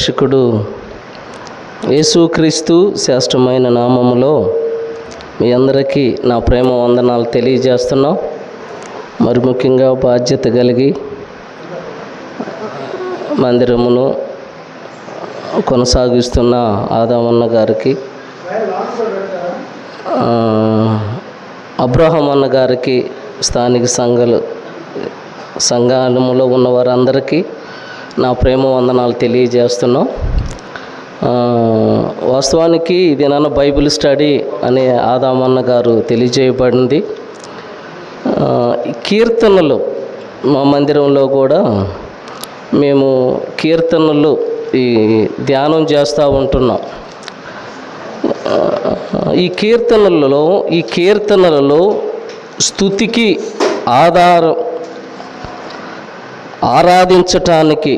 రక్షకుడు యేసుక్రీస్తు శ్రేష్టమైన నామములో మీ అందరికీ నా ప్రేమ వందనాలు తెలియజేస్తున్నాం. మరి ముఖ్యంగా బాధ్యత కలిగి మందిరమును కొనసాగిస్తున్న ఆదామన్న గారికి, అబ్రహాం అన్న గారికి, స్థానిక సంఘములో ఉన్న వారందరికీ నా ప్రేమ వందనాలు తెలియజేస్తున్నాం. వాస్తవానికి ఇది నాన్న బైబిల్ స్టడీ అనే ఆదామన్న గారు తెలియజేయబడింది. కీర్తనలు మా మందిరంలో కూడా మేము కీర్తనలు ఈ ధ్యానం చేస్తూ ఉంటున్నాం. ఈ కీర్తనలలో స్తుతికి ఆరాధించటానికి,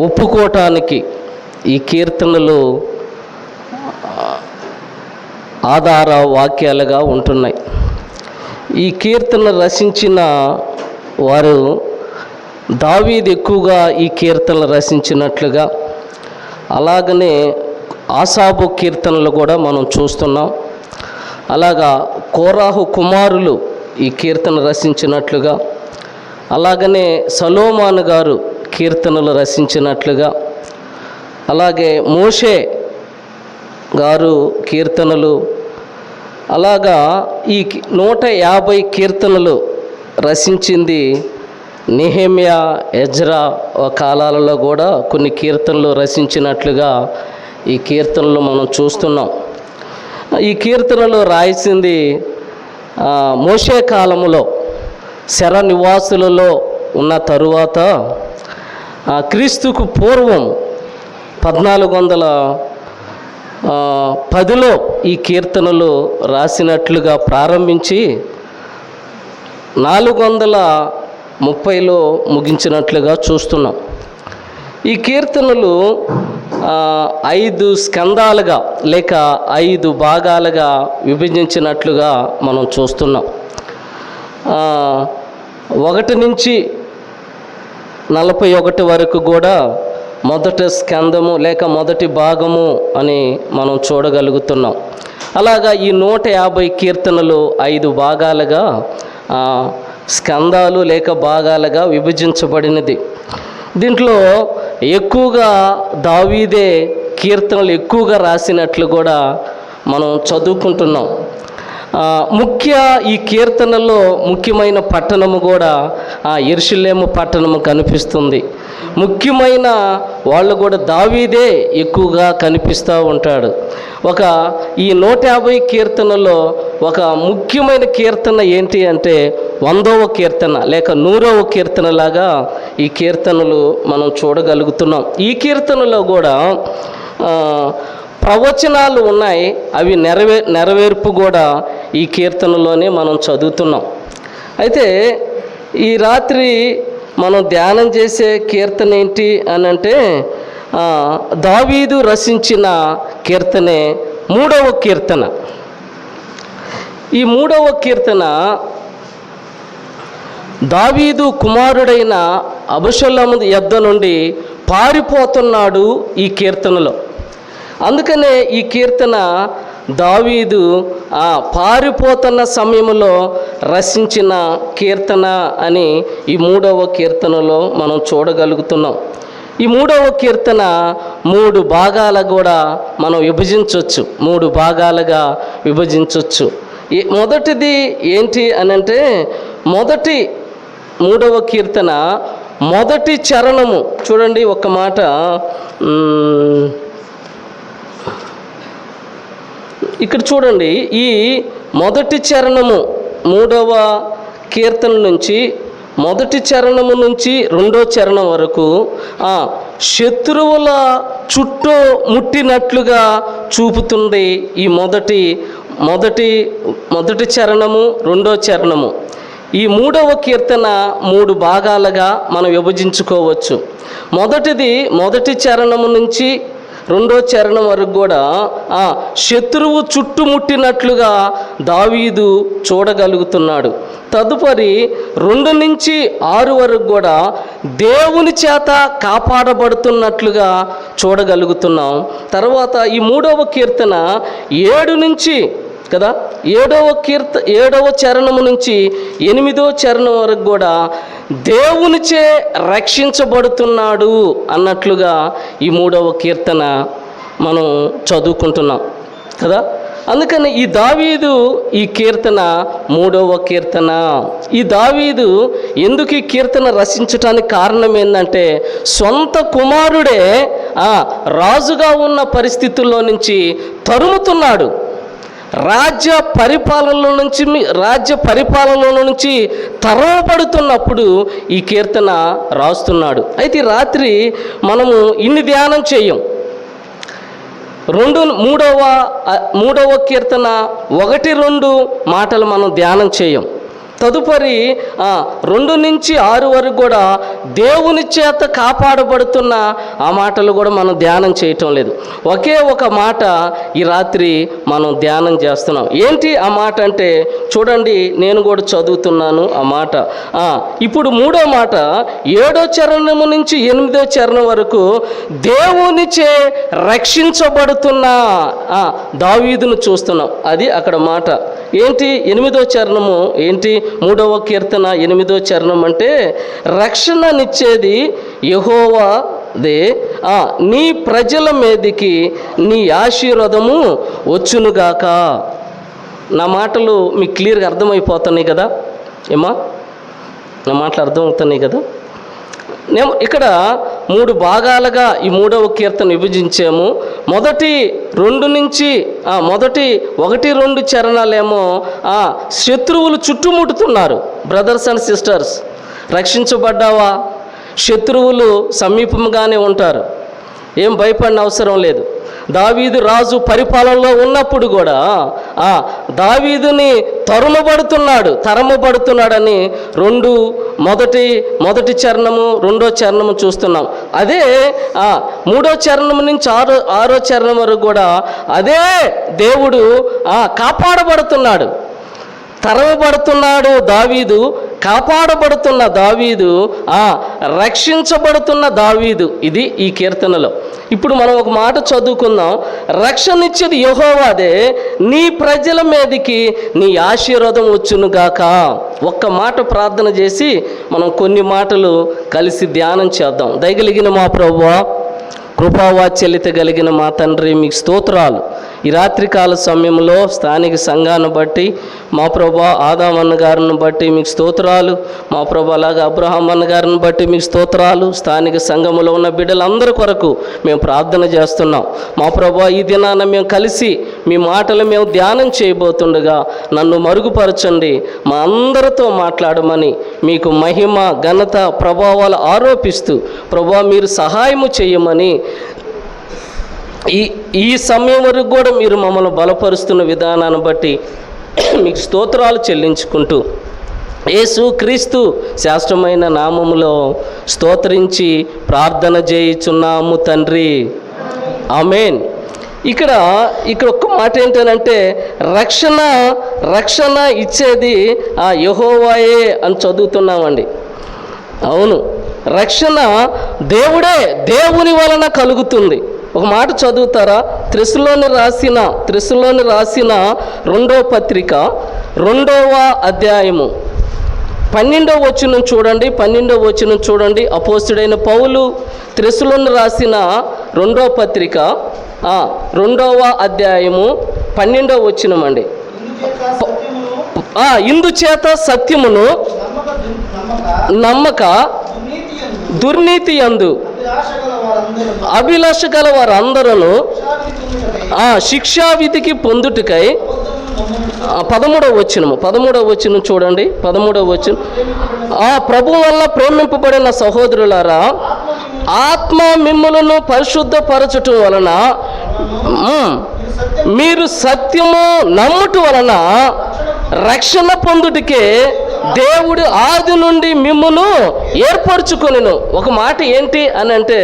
ఒప్పుకోవటానికి ఈ కీర్తనలు ఆధార వాక్యాలుగా ఉంటున్నాయి. ఈ కీర్తన రచించిన వారు దావీదు ఎక్కువగా ఈ కీర్తనలు రచించినట్లుగా, అలాగనే ఆసాబు కీర్తనలు కూడా మనం చూస్తున్నాం. అలాగా కోరాహు కుమారులు ఈ కీర్తన రచించినట్లుగా, అలాగనే సొలొమోను గారు కీర్తనలు రచించినట్లుగా, అలాగే మోషే గారు కీర్తనలు, అలాగా ఈ 150 కీర్తనలు రచించింది నెహెమ్యా, ఎజ్రా కాలాలలో కూడా కొన్ని కీర్తనలు రచించినట్లుగా ఈ కీర్తనలు మనం చూస్తున్నాం. ఈ కీర్తనలు రాయించింది మోషే కాలములో శర నివాసులలో ఉన్న తరువాత క్రీస్తుకు పూర్వం 1410లో ఈ కీర్తనలు రాసినట్లుగా ప్రారంభించి 430లో ముగించినట్లుగా చూస్తున్నాం. ఈ కీర్తనలు 5 స్కందాలుగా లేక 5 భాగాలుగా విభజించినట్లుగా మనం చూస్తున్నాం. 1 నుంచి 41 వరకు కూడా మొదటి స్కందము లేక మొదటి భాగము అని మనం చూడగలుగుతున్నాం. అలాగా ఈ 150 కీర్తనలు 5 భాగాలుగా స్కందాలు లేక భాగాలుగా విభజించబడినది. దీంట్లో ఎక్కువగా దావీదే కీర్తనలు ఎక్కువగా రాసినట్లు కూడా మనం చదువుకుంటున్నాం. ఈ కీర్తనలో ముఖ్యమైన పట్టణము కూడా యెరూషలేము పట్టణము కనిపిస్తుంది. ముఖ్యమైన వాళ్ళు కూడా దావీదే ఎక్కువగా కనిపిస్తూ ఉంటాడు. ఈ 150 కీర్తనలో ఒక ముఖ్యమైన కీర్తన ఏంటి అంటే 100వ కీర్తన లేక 100వ కీర్తన లాగా ఈ కీర్తనలు మనం చూడగలుగుతున్నాం. ఈ కీర్తనలో కూడా ప్రవచనాలు ఉన్నాయి. అవి నెరవేర్పు కూడా ఈ కీర్తనలోనే మనం చదువుతున్నాం. అయితే ఈ రాత్రి మనం ధ్యానం చేసే కీర్తన ఏంటి అని అంటే దావీదు రచించిన కీర్తనే 3వ కీర్తన. ఈ 3వ కీర్తన దావీదు కుమారుడైన అబషలోము యొద్ద నుండి పారిపోతున్నాడు ఈ కీర్తనలో. అందుకనే ఈ కీర్తన దావీదు పారిపోతున్న సమయంలో రచించిన కీర్తన అని ఈ 3వ కీర్తనలో మనం చూడగలుగుతున్నాం. ఈ 3వ కీర్తన 3 భాగాలు కూడా మనం విభజించవచ్చు. 3 భాగాలుగా విభజించవచ్చు. మొదటిది ఏంటి అని అంటే 3వ కీర్తన మొదటి చరణము చూడండి. ఒక మాట ఇక్కడ చూడండి. ఈ మొదటి చరణము 3వ కీర్తన నుంచి మొదటి చరణము నుంచి 2వ చరణం వరకు శత్రువుల చుట్టూ ముట్టినట్లుగా చూపుతుంది. ఈ మొదటి చరణము, 2వ చరణము. ఈ 3వ కీర్తన 3 భాగాలుగా మనం విభజించుకోవచ్చు. మొదటి చరణము నుంచి 2వ చరణం వరకు కూడా శత్రువు చుట్టుముట్టినట్లుగా దావీదు చూడగలుగుతున్నాడు. తదుపరి 2 నుంచి 6 వరకు కూడా దేవుని చేత కాపాడబడుతున్నట్లుగా చూడగలుగుతున్నాం. తర్వాత ఈ 3వ కీర్తన 7 నుంచి కదా 7వ చరణము నుంచి 8వ చరణం వరకు కూడా దేవునిచే రక్షించబడుతున్నాడు అన్నట్లుగా ఈ 3వ కీర్తన మనం చదువుకుంటున్నాం కదా. అందుకని ఈ దావీదు ఈ కీర్తన 3వ కీర్తన. ఈ దావీదు ఎందుకు ఈ కీర్తన రచించటానికి కారణం ఏంటంటే, సొంత కుమారుడే రాజుగా ఉన్న పరిస్థితుల్లో నుంచి తరుముతున్నాడు. రాజ్య పరిపాలనలో నుంచి తరవబడుతున్నప్పుడు ఈ కీర్తన రాస్తున్నాడు. అయితే రాత్రి మనము ఇన్ని ధ్యానం చేయం. 3వ కీర్తన 1-2 మాటలు మనం ధ్యానం చేయం. తదుపరి 2 నుంచి 6 వరకు కూడా దేవుని చేత కాపాడబడుతున్న ఆ మాటలు కూడా మనం ధ్యానం చేయటం లేదు. ఒకే ఒక మాట ఈ రాత్రి మనం ధ్యానం చేస్తున్నాం. ఏంటి ఆ మాట అంటే చూడండి, నేను కూడా చదువుతున్నాను ఆ మాట. ఇప్పుడు 3వ మాట 7వ చరణము నుంచి 8వ చరణం వరకు దేవునిచే రక్షించబడుతున్న దావీదును చూస్తున్నాం. అది అక్కడ మాట. ఏంటి 8వ చరణము ఏంటి? 3వ కీర్తన 8వ చరణం అంటే, రక్షణనిచ్చేది యెహోవాదే, నీ ప్రజల మీదికి నీ ఆశీర్వాదము వచ్చునుగాక. నా మాటలు మీకు క్లియర్గా అర్థమైపోతున్నాయి కదా? నా మాటలు అర్థమవుతున్నాయి కదా? ఇక్కడ 3 భాగాలుగా ఈ 3వ కీర్తన విభజించాము. మొదటి 1-2 చరణాలేమో శత్రువులు చుట్టుముట్టుతున్నారు. బ్రదర్స్ అండ్ సిస్టర్స్, రక్షించబడ్డావా? శత్రువులు సమీపంగానే ఉంటారు, ఏం భయపడిన అవసరం లేదు. దావీదు రాజు పరిపాలనలో ఉన్నప్పుడు కూడా దావీదుని తరమబడుతున్నాడని మొదటి చరణము 2వ చరణము చూస్తున్నాం. అదే 3వ చరణం నుంచి 6వ చరణం వరకు కూడా అదే దేవుడు కాపాడబడుతున్నాడు. తరవబడుతున్నాడు దావీదు, కాపాడబడుతున్న దావీదు, రక్షించబడుతున్న దావీదు. ఇది ఈ కీర్తనలో. ఇప్పుడు మనం ఒక మాట చదువుకుందాం. రక్షణిచ్చేది యెహోవాదే, నీ ప్రజల మీదకి నీ ఆశీర్వాదం వచ్చునుగాక. ఒక్క మాట ప్రార్థన చేసి మనం కొన్ని మాటలు కలిసి ధ్యానం చేద్దాం. దయగలిగిన మా ప్రభువా, కృపావాత్సల్యత కలిగిన మా తండ్రి, మీకు స్తోత్రాలు. ఈ రాత్రికాల సమయంలో స్థానిక సంఘాన్ని బట్టి మా ప్రభా, ఆదాం అన్న గారిని బట్టి మీకు స్తోత్రాలు. మా ప్రభా, అలాగే అబ్రహాం అన్న గారిని బట్టి మీకు స్తోత్రాలు. స్థానిక సంఘంలో ఉన్న బిడ్డలందరి కొరకు మేము ప్రార్థన చేస్తున్నాం. మా ప్రభా, ఈ దినాన మేము కలిసి మీ మాటలు మేము ధ్యానం చేయబోతుండగా నన్ను మరుగుపరచండి, మా అందరితో మాట్లాడమని మీకు మహిమ, ఘనత, ప్రభావాలు ఆరోపిస్తూ ప్రభా మీరు సహాయము చేయమని ఈ సమయం వరకు కూడా మీరు మమ్మల్ని బలపరుస్తున్న విధానాన్ని బట్టి మీకు స్తోత్రాలు చెల్లించుకుంటూ యేసు క్రీస్తు శాస్త్రమైన నామములో స్తోత్రించి ప్రార్థన చేయుచున్నాము తండ్రి, ఆమేన్. ఇక్కడ ఒక్క మాట ఏంటంటే, రక్షణ ఇచ్చేది యెహోవాయే అని చదువుతున్నామండి. అవును, రక్షణ దేవుని వలన కలుగుతుంది. ఒక మాట చదువుతారా? త్రెస్సలోని రాసిన 2వ పత్రిక 2వ అధ్యాయము 12వ వచనం చూడండి. అపోస్తుడైన పౌలు త్రెస్సలోని రాసిన 2వ పత్రిక 2వ అధ్యాయము 12వ వచనం అండి. ఇందుచేత సత్యమును నమ్మక దుర్నీతి యందు అభిలాష గల వారందరూ శిక్షావిధికి పొందుటకై 13వ వచనం చూడండి. 13వ వచనం, ప్రభు వల్ల ప్రేమింపబడిన సహోదరులారా, ఆత్మ మిమ్ములను పరిశుద్ధపరచటం వలన మీరు సత్యము నమ్ముట వలన రక్షణ పొందుటకే దేవుడు ఆది నుండి మిమ్మును ఏర్పరచుకొనెను. ఒక మాట ఏంటి అని అంటే,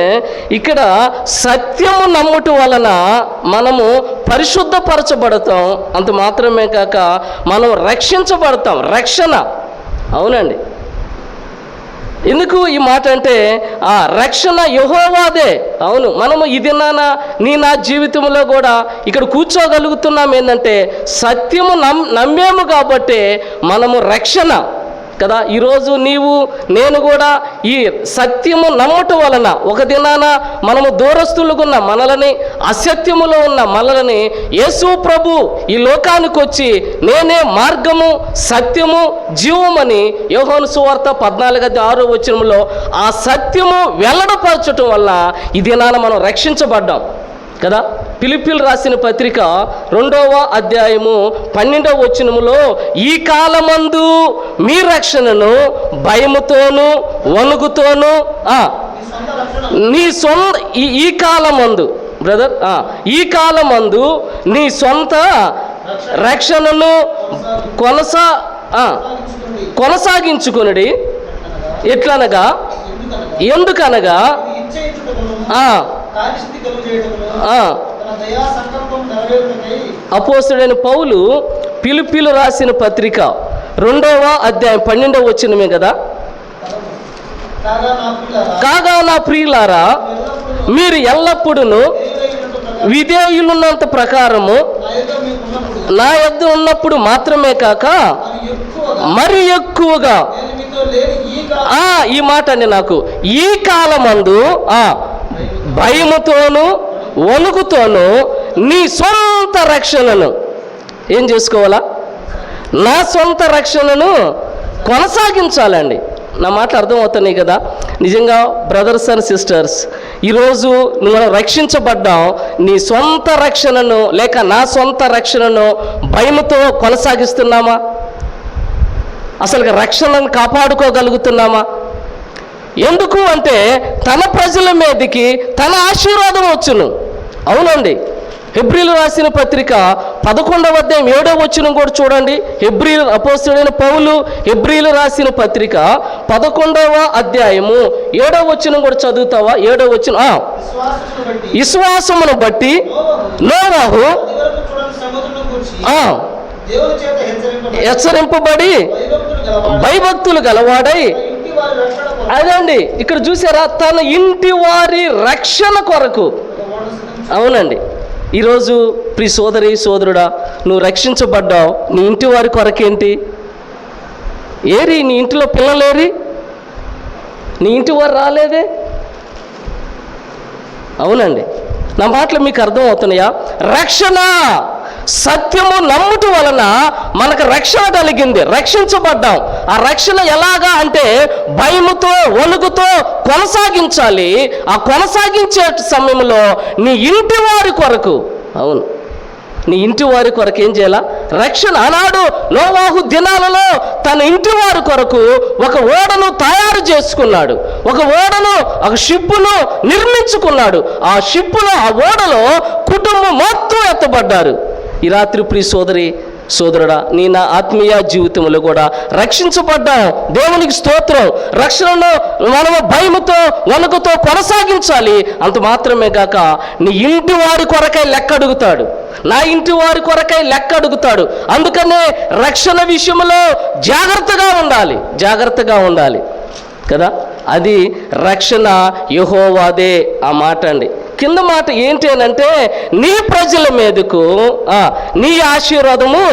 ఇక్కడ సత్యము నమ్ముట వలన మనము పరిశుద్ధపరచబడతాం. అంత మాత్రమే కాక మనం రక్షించబడతాం. రక్షణ. అవునండి. ఎందుకు ఈ మాట అంటే, ఆ రక్షణ యెహోవాదే. అవును, మనము ఇది నా జీవితంలో కూడా ఇక్కడ కూర్చోగలుగుతున్నాం. ఏంటంటే సత్యము నమ్మేము కాబట్టి మనము రక్షణ కదా. ఈరోజు నీవు నేను కూడా ఈ సత్యము నమ్మటం వలన ఒక దినాన మనము దూరస్తులుగా ఉన్న మనలని, అసత్యములో ఉన్న మనలని యేసు ప్రభు ఈ లోకానికి వచ్చి నేనే మార్గము సత్యము జీవమని యోహాను సువార్త 14:6 ఆ సత్యము వెల్లడపరచటం వల్ల ఈ దినాన మనం రక్షించబడ్డాం కదా. ఫిలిప్పీయులకు రాసిన పత్రిక 2వ అధ్యాయము 12 ఈ కాలమందు మీ రక్షణను భయముతోను వణుకుతోను నీ సొంత ఈ కాలమందు బ్రదర్ ఈ కాలమందు నీ సొంత రక్షణను కొనసాగించుకొనుడి. ఎట్లనగా ఎందుకనగా అపోస్తలుడైన పౌలు ఫిలిప్పీయులకు రాసిన పత్రిక 2వ అధ్యాయం 12 కదా. కాగా నా ప్రియులారా, మీరు ఎల్లప్పుడూ విధేయులున్నంత ప్రకారము నా యొద్ద ఉన్నప్పుడు మాత్రమే కాక మరి ఎక్కువగా ఈ మాట అండి నాకు ఈ కాలమందు భయముతోను వణుకుతోను నీ సొంత రక్షణను ఏం చేసుకోవాలా? నా సొంత రక్షణను కొనసాగించాలండి. నా మాట అర్థమవుతున్నాయి కదా. నిజంగా బ్రదర్స్ అండ్ సిస్టర్స్, ఈరోజు మనం రక్షించబడ్డాం. నీ సొంత రక్షణను లేక నా సొంత రక్షణను భయముతో కొనసాగిస్తున్నామా? అసలు రక్షణను కాపాడుకోగలుగుతున్నామా? ఎందుకు అంటే తన ప్రజల మీదకి తన ఆశీర్వాదం వచ్చును. అవునండి. హెబ్రీలు రాసిన పత్రిక 11వ అధ్యాయం 7 కూడా చూడండి. అపోస్తలుడైన పౌలు హెబ్రీలు రాసిన పత్రిక 11వ అధ్యాయము 7 కూడా చదువుతావా? 7 విశ్వాసమును బట్టి నోవహు హెచ్చరింపబడి భయభక్తులు గలవాడై, అదండి ఇక్కడ చూసారా, తన ఇంటి వారి రక్షణ కొరకు. అవునండి. ఈరోజు ప్రియ సోదరి సోదరుడా, నువ్వు రక్షించబడ్డావు. నీ ఇంటి వారి కొరకేంటి? ఏరి నీ ఇంటిలో పిల్లలేరి? నీ ఇంటి వారు రాలేదే? అవునండి. నా మాటలు మీకు అర్థం అవుతున్నాయా? రక్షణ సత్యము నమ్ముట వలన మనకు రక్షణ కలిగింది, రక్షించబడ్డాం. ఆ రక్షణ ఎలాగా అంటే భయముతో వణుకుతో కొనసాగించాలి. ఆ కొనసాగించే సమయంలో నీ ఇంటి వారి కొరకు, అవును, నీ ఇంటి వారి కొరకు ఏం చేయాలా? రక్షణ. ఆనాడు నోవాహు దినాలలో తన ఇంటి వారి కొరకు ఒక ఓడను తయారు చేసుకున్నాడు, ఒక షిప్పును నిర్మించుకున్నాడు. ఆ షిప్పులో, ఆ ఓడలో కుటుంబం మొత్తం ఎత్తబడ్డారు. ఈ రాత్రి ప్రియ సోదరి సోదరుడా, నీ నా ఆత్మీయ జీవితంలో కూడా రక్షించబడ్డాం. దేవునికి స్తోత్రం. రక్షణను మనము భయముతో వణుకుతో కొనసాగించాలి. అంత మాత్రమే కాక నీ ఇంటి వారి కొరకై లెక్క అడుగుతాడు, నా ఇంటి వారి కొరకై లెక్క అడుగుతాడు. అందుకనే రక్షణ విషయంలో జాగ్రత్తగా ఉండాలి కదా. అది రక్షణ యెహోవాదే. ఆ మాట అండి. కింద మాట ఏంటి అని అంటే, నీ ప్రజల మీదకు నీ ఆశీర్వాదము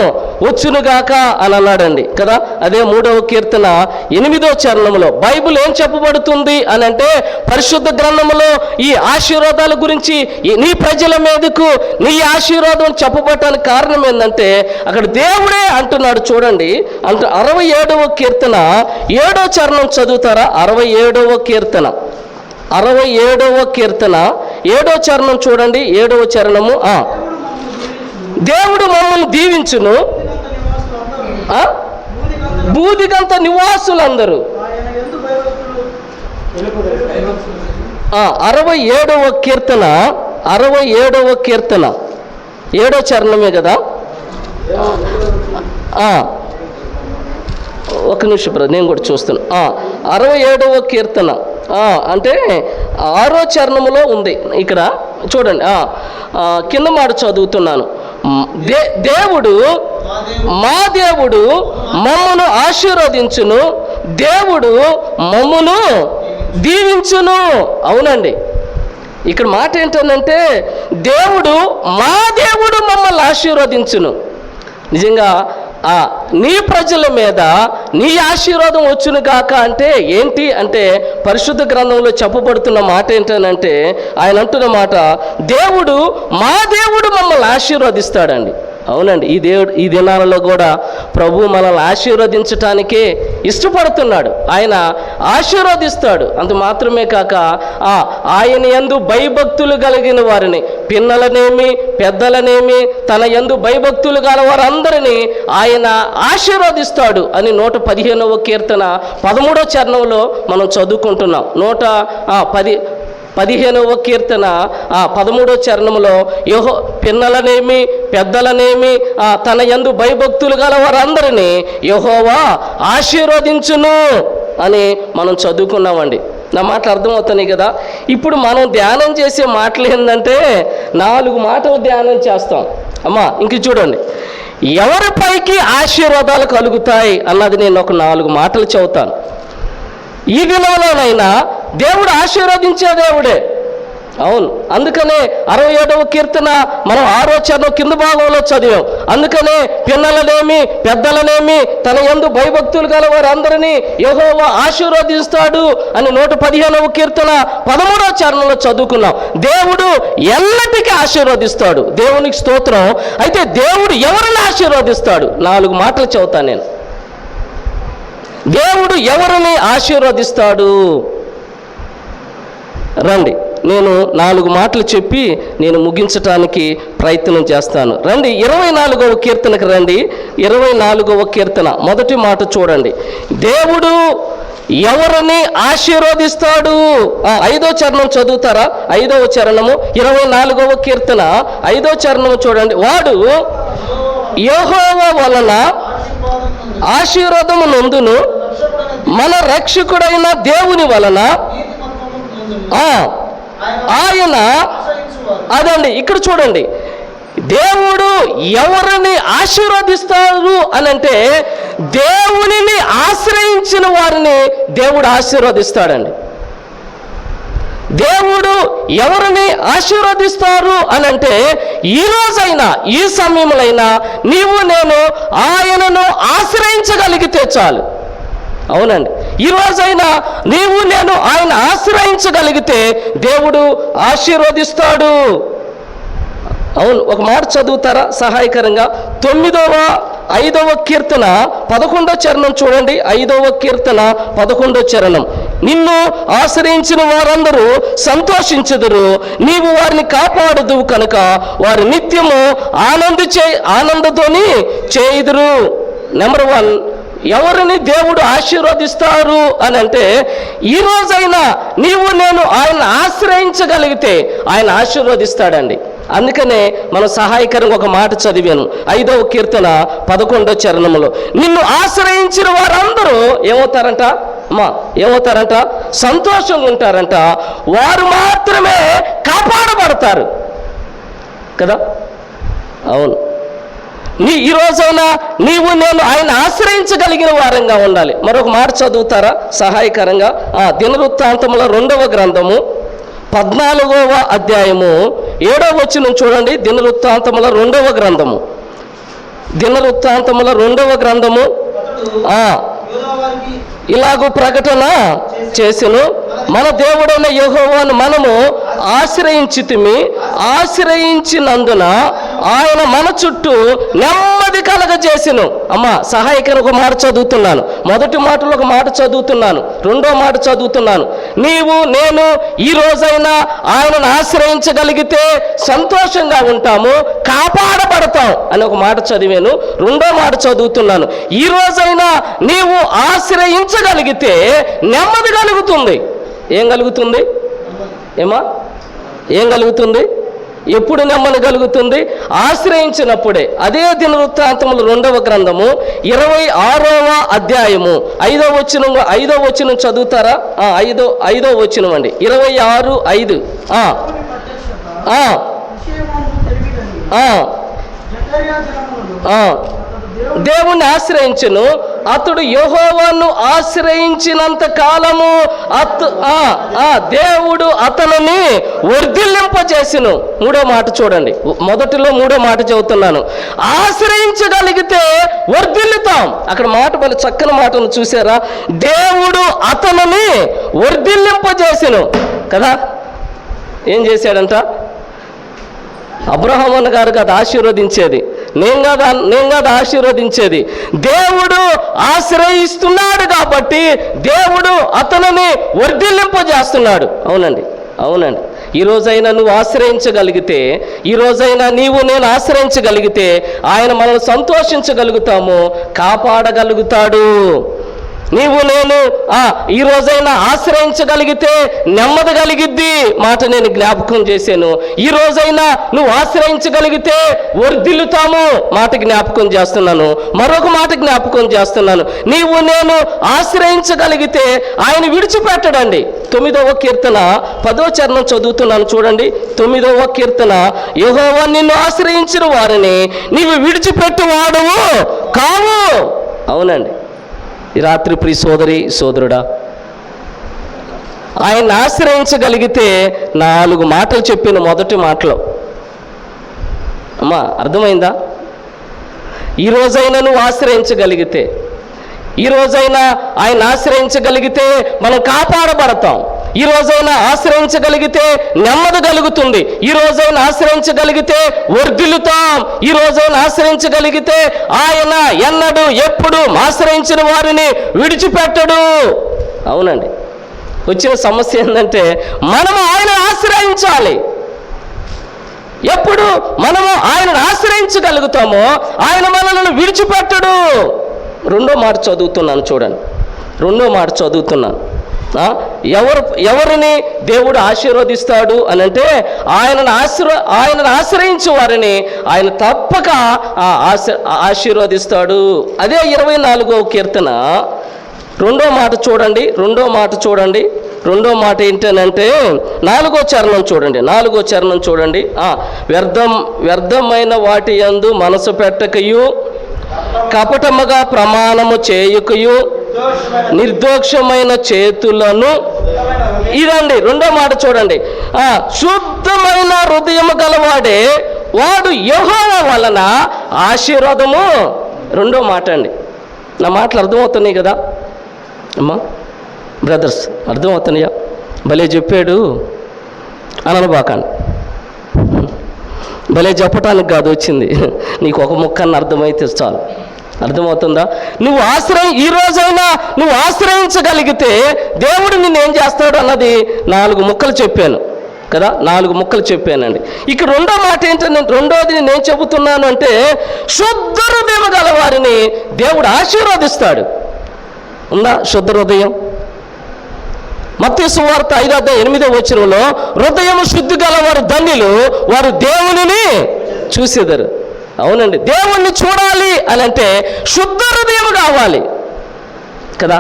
వచ్చునుగాక అని అన్నాడండి కదా. అదే 3వ కీర్తన 8వ చరణంలో బైబిల్ ఏం చెప్పబడుతుంది అని అంటే, పరిశుద్ధ గ్రంథంలో ఈ ఆశీర్వాదాల గురించి, నీ ప్రజల మీదకు నీ ఆశీర్వాదం చెప్పబడటానికి కారణం ఏంటంటే, అక్కడ దేవుడే అంటున్నాడు. చూడండి, అంటే 67వ కీర్తన 7వ చరణం చదువుతారా? 67వ కీర్తన 7వ చరణం చూడండి. 7వ చరణము. దేవుడు మమ్మల్ని దీవించును, భూదిగంత నివాసులందరూ. 67వ కీర్తన 7వ చరణమే కదా. ఒక నిమిషం బ్రదర్, నేను కూడా చూస్తాను. 67వ కీర్తన అంటే 6వ చరణములో ఉంది. ఇక్కడ చూడండి, కింద మాట చదువుతున్నాను. దేవుడు మా దేవుడు మమ్మను ఆశీర్వదించును, దేవుడు మమ్మును దీవించును. అవునండి, ఇక్కడ మాట ఏంటంటే దేవుడు మా దేవుడు మమ్మల్ని ఆశీర్వదించును. నిజంగా నీ ప్రజల మీద నీ ఆశీర్వాదం వచ్చును గాక అంటే ఏంటి అంటే, పరిశుద్ధ గ్రంథంలో చెప్పబడుతున్న మాట ఏంటనంటే, ఆయన అంటున్న మాట, దేవుడు మా దేవుడు మమ్మల్ని ఆశీర్వదిస్తాడండి. అవునండి, ఈ దినాలలో కూడా ప్రభు మనల్ని ఆశీర్వదించటానికే ఇష్టపడుతున్నాడు. ఆయన ఆశీర్వదిస్తాడు. అంత మాత్రమే కాక ఆయన యందు భయభక్తులు కలిగిన వారిని, పిన్నలనేమి పెద్దలనేమి, తన యందు భయభక్తులు గల వారందరినీ ఆయన ఆశీర్వదిస్తాడు అని 115వ కీర్తన 13వ చరణంలో మనం చదువుకుంటున్నాం. 115వ కీర్తన 13వ చరణంలో పిన్నలనేమి పెద్దలనేమి తన యందు భయభక్తులు గల వారందరినీ యెహోవా ఆశీర్వదించును అని మనం చదువుకున్నామండి. నా మాటలు అర్థమవుతున్నాయి కదా. ఇప్పుడు మనం ధ్యానం చేసే మాటలు ఏంటంటే 4 మాటలు ధ్యానం చేస్తాం. అమ్మా ఇంక చూడండి, ఎవరిపైకి ఆశీర్వాదాలు కలుగుతాయి అన్నది నేను ఒక 4 మాటలు చెబుతాను. ఈ దినంలోనైనా దేవుడు ఆశీర్వదించే దేవుడే. అవును, అందుకనే 67వ కీర్తన మనం 6వ చరణం కింద భాగంలో చదివాం. అందుకనే పిన్నలనేమి పెద్దలనేమి తన యందు భయభక్తులు గల వారందరినీ యెహోవా ఆశీర్వదిస్తాడు అని 115వ కీర్తన 13వ చరణంలో చదువుకున్నాం. దేవుడు ఎల్లటికీ ఆశీర్వదిస్తాడు. దేవునికి స్తోత్రం. అయితే దేవుడు ఎవరిని ఆశీర్వదిస్తాడు? 4 మాటలు చెబుతాను నేను. దేవుడు ఎవరిని ఆశీర్వదిస్తాడు? రండి, నేను 4 మాటలు చెప్పి నేను ముగించటానికి ప్రయత్నం చేస్తాను. రండి 24వ కీర్తనకు రండి. 24వ కీర్తన మొదటి మాట చూడండి. దేవుడు ఎవరిని ఆశీర్వదిస్తాడు? 5వ చరణం చదువుతారా? 5వ చరణము 24వ కీర్తన 5వ చరణము చూడండి. వాడు యెహోవా వలన ఆశీర్వాదము నొందును, మన రక్షకుడైన దేవుని వలన ఆయన. అదండి, ఇక్కడ చూడండి, దేవుడు ఎవరిని ఆశీర్వదిస్తారు అని అంటే దేవునిని ఆశ్రయించిన వారిని దేవుడు ఆశీర్వదిస్తాడండి. దేవుడు ఎవరిని ఆశీర్వదిస్తారు అని అంటే ఈ రోజైనా ఈ సమయంలో నీవు నేను ఆయనను ఆశ్రయించగలిగితే చాలు. అవునండి, ఈ రోజైనా నీవు నేను ఆయన ఆశ్రయించగలిగితే దేవుడు ఆశీర్వదిస్తాడు. అవును, ఒక మాట చదువుతారా సహాయకరంగా? 5వ కీర్తన 11వ చరణం చూడండి. 5వ కీర్తన 11వ చరణం. నిన్ను ఆశ్రయించిన వారందరూ సంతోషించుదురు, నీవు వారిని కాపాడుదువు కనుక వారు నిత్యము ఆనందతోని చేయుదురు. నెంబర్ 1, ఎవరిని దేవుడు ఆశీర్వదిస్తారు అని అంటే ఈ రోజైనా నీవు నేను ఆయన ఆశ్రయించగలిగితే ఆయన ఆశీర్వదిస్తాడండి. అందుకనే మనం సహాయకరంగా ఒక మాట చదివాను. 5వ కీర్తన 11వ చరణంలో, నిన్ను ఆశ్రయించిన వారందరూ ఏమవుతారంట? ఏమవుతారంట? సంతోషంగా ఉంటారంట. వారు మాత్రమే కాపాడబడతారు కదా. అవును, ఈ రోజైనా నీవు నేను ఆయన ఆశ్రయించగలిగిన వారంగా ఉండాలి. మరొక మాట చదువుతారా సహాయకరంగా? దినవృత్తాంతముల 2వ గ్రంథము 14వ అధ్యాయము 7వ వచనం చూడండి. దినవృత్తాంతముల 2వ గ్రంథము, దినవృత్తాంతముల 2వ గ్రంథము ఇలాగూ ప్రకటన చేసెను, మన దేవుడైన యెహోవాను మనము ఆశ్రయించితిమి, ఆశ్రయించినందున ఆయన మన చుట్టూ నెమ్మది కలగజేసెను. అమ్మా సహాయకరం ఒక మాట చదువుతున్నాను. మొదటి మాటలో ఒక మాట చదువుతున్నాను, 2వ మాట చదువుతున్నాను. నీవు నేను ఈ రోజైనా ఆయనను ఆశ్రయించగలిగితే సంతోషంగా ఉంటాము, కాపాడబడతాం అని ఒక మాట చదివాను. 2వ మాట చదువుతున్నాను. ఈ రోజైనా నీవు ఆశ్రయించగలిగితే నెమ్మది కలుగుతుంది. ఏం కలుగుతుంది? ఏం కలుగుతుంది? ఎప్పుడు నెమ్మది కలుగుతుంది? ఆశ్రయించినప్పుడే. అదే దినవృత్తాంతములు 2వ గ్రంథము 26వ అధ్యాయము 5వ వచనం చదువుతారా? 5వ వచనం అండి, 26:5. దేవుణ్ణి ఆశ్రయించును, అతడు యెహోవాను ఆశ్రయించినంత కాలము దేవుడు అతనిని వర్ధిల్లింపజేసెను. 3వ మాట చూడండి, మొదటిలో 3వ మాట చదువుతున్నాను. ఆశ్రయించగలిగితే వర్ధిల్లుతాం. అక్కడ మాట మళ్ళీ చక్కని మాటను చూసారా? దేవుడు అతనిని వర్ధిల్లింపజేసెను కదా. ఏం చేశాడంట? అబ్రహాము గారు కాదు ఆశీర్వదించేది, నేను కాదు ఆశీర్వదించేది. దేవుడు ఆశ్రయిస్తున్నాడు కాబట్టి దేవుడు అతనిని వర్ధిల్లింపజేస్తున్నాడు. అవునండి. ఈరోజైనా నువ్వు ఆశ్రయించగలిగితే, ఈరోజైనా నేను ఆశ్రయించగలిగితే ఆయన మనల్ని సంతోషించగలుగుతాము, కాపాడగలుగుతాడు. నేను ఈ రోజైనా ఆశ్రయించగలిగితే నెమ్మది కలిగిద్ది మాట నేను జ్ఞాపకం చేశాను. ఈ రోజైనా నువ్వు ఆశ్రయించగలిగితే వర్ధిల్లుతాము మాట జ్ఞాపకం చేస్తున్నాను. మరొక మాట జ్ఞాపకం చేస్తున్నాను. నేను ఆశ్రయించగలిగితే ఆయన విడిచిపెట్టడండి. 9వ కీర్తన 10వ చరణం చదువుతున్నాను చూడండి. 9వ కీర్తన, యెహోవా నిన్ను ఆశ్రయించిన వారిని నీవు విడిచిపెట్టువాడువు కావు. అవునండి. ఈ రాత్రి ప్రియ సోదరి సోదరుడా, ఆయన ఆశ్రయించగలిగితే 4 మాటలు చెప్పిన మొదటి మాటలో అమ్మా అర్థమైందా? ఈరోజైనా నువ్వు ఆశ్రయించగలిగితే, ఈరోజైనా ఆయన ఆశ్రయించగలిగితే మనం కాపాడబడతాం. ఈ రోజైనా ఆశ్రయించగలిగితే నెమ్మది కలుగుతుంది. ఈ రోజైనా ఆశ్రయించగలిగితే వర్ధిల్లుతాం. ఈ రోజైనా ఆశ్రయించగలిగితే ఆయన ఎన్నడూ ఎప్పుడు ఆశ్రయించిన వారిని విడిచిపెట్టడు. అవునండి. వచ్చిన సమస్య ఏంటంటే మనము ఆయన ఆశ్రయించాలి. ఎప్పుడు మనము ఆయనను ఆశ్రయించగలుగుతామో ఆయన మనల్ని విడిచిపెట్టడు. 2వ మాట చదువుతున్నాను చూడండి. 2వ మాట చదువుతున్నాను. ఎవరిని దేవుడు ఆశీర్వదిస్తాడు అని అంటే ఆయనను ఆశ్రయించే వారిని ఆయన తప్పక ఆశీర్వదిస్తాడు. అదే 24వ కీర్తన 2వ మాట చూడండి. 2వ మాట ఏంటనంటే 4వ చరణం చూడండి. వ్యర్థమైన వాటి యందు మనసు పెట్టకయు, కపటముగా ప్రమాణము చేయుకయు, నిర్దోషమైన చేతులను, ఇదండి 2వ మాట చూడండి. శుద్ధమైన హృదయము గలవాడే వాడు యెహోవా వలన ఆశీర్వాదము. 2వ మాట అండి. నా మాటలు అర్థమవుతున్నాయి కదా అమ్మా బ్రదర్స్? అర్థమవుతున్నాయా? భలే చెప్పాడు అనబాకండి. భలే చెప్పటానికి కాదు వచ్చింది, నీకు ఒక ముక్కన్న అర్థమైతే చాలు. అర్థమవుతుందా? ఈ రోజైనా నువ్వు ఆశ్రయించగలిగితే దేవుడు నిన్నేం చేస్తాడు అన్నది 4 ముక్కలు చెప్పాను కదా. 4 ముక్కలు చెప్పానండి. ఇక 2వ మాట ఏంటంటే, రెండోది నేను చెబుతున్నాను అంటే శుద్ధ హృదయం గల వారిని దేవుడు ఆశీర్వదిస్తాడు. ఉందా శుద్ధ హృదయం? మత్తయి సువార్త 5:8వ వచనంలో హృదయం శుద్ధి గలవారు ధన్యులు, వారు దేవునిని చూసేదరు. అవునండి. దేవుణ్ణి చూడాలి అని అంటే శుద్ధ హృదయం కావాలి కదా.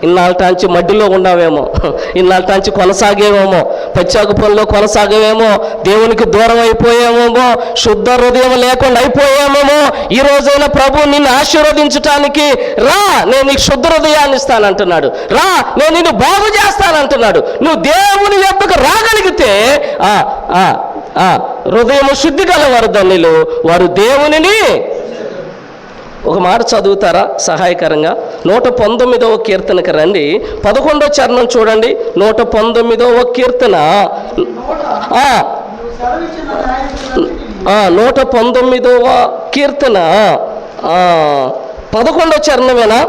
ఇన్నాళ్ళటాంచి మడ్డిలో ఉన్నావేమో, ఇన్నాళ్ళటాంచి కొనసాగేమేమో, పచ్చాకు పనుల్లో కొనసాగేమేమో, దేవునికి దూరం అయిపోయామేమో, శుద్ధ హృదయం లేకుండా అయిపోయామేమో. ఈ రోజైనా ప్రభు నిన్ను ఆశీర్వదించటానికి రా, నేను నీకు శుద్ధ హృదయాన్ని ఇస్తానంటున్నాడు. రా, నేను నిన్ను బాగు చేస్తానంటున్నాడు. నువ్వు దేవుని యొద్దకు రాగలిగితే హృదయము శుద్ధి గలవారు ధన్యులు, వారు దేవునిని. ఒక మాట చదువుతారా సహాయకరంగా? 119వ కీర్తనకి రండి. 11వ చరణం చూడండి. 119వ కీర్తన 119వ కీర్తన 11వ చరణమేనా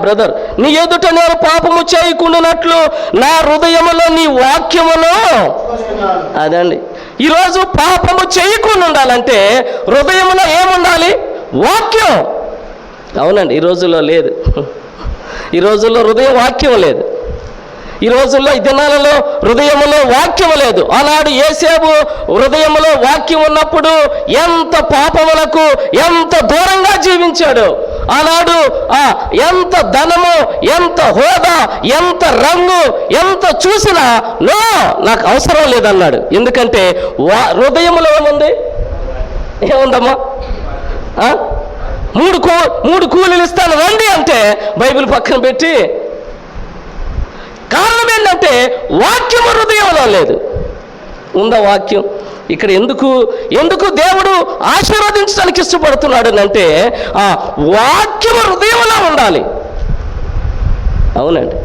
బ్రదర్? నీ ఎదుట నేను పాపము చేయకుండానట్లు నా హృదయములో నీ వాక్యములో. అదండి. ఈరోజు పాపము చేయకుండా ఉండాలంటే హృదయంలో ఏముండాలి? వాక్యం. అవునండి. ఈ రోజుల్లో లేదు. ఈ రోజుల్లో హృదయం వాక్యం లేదు. ఈ రోజుల్లో ఈ దినాలలో హృదయములో వాక్యం లేదు. ఆనాడు యేసేపు హృదయములో వాక్యం ఉన్నప్పుడు ఎంత పాపములకు ఎంత దూరంగా జీవించాడు. ఆనాడు ఎంత ధనము, ఎంత హోదా, ఎంత రంగు, ఎంత చూసినా నో, నాకు అవసరం లేదన్నాడు. ఎందుకంటే హృదయములో ఏముంది? ఏముందమ్మా? మూడు కూలీలు ఇస్తాను రండి అంటే బైబిల్ పక్కన పెట్టి, కారణం ఏంటంటే వాక్యము హృదయంలో లేదు. ఉందా వాక్యం? ఇక్కడ ఎందుకు దేవుడు ఆశీర్వదించడానికి ఇష్టపడుతున్నాడు అంటే వాక్యము హృదయంలో ఉండాలి. అవునండి.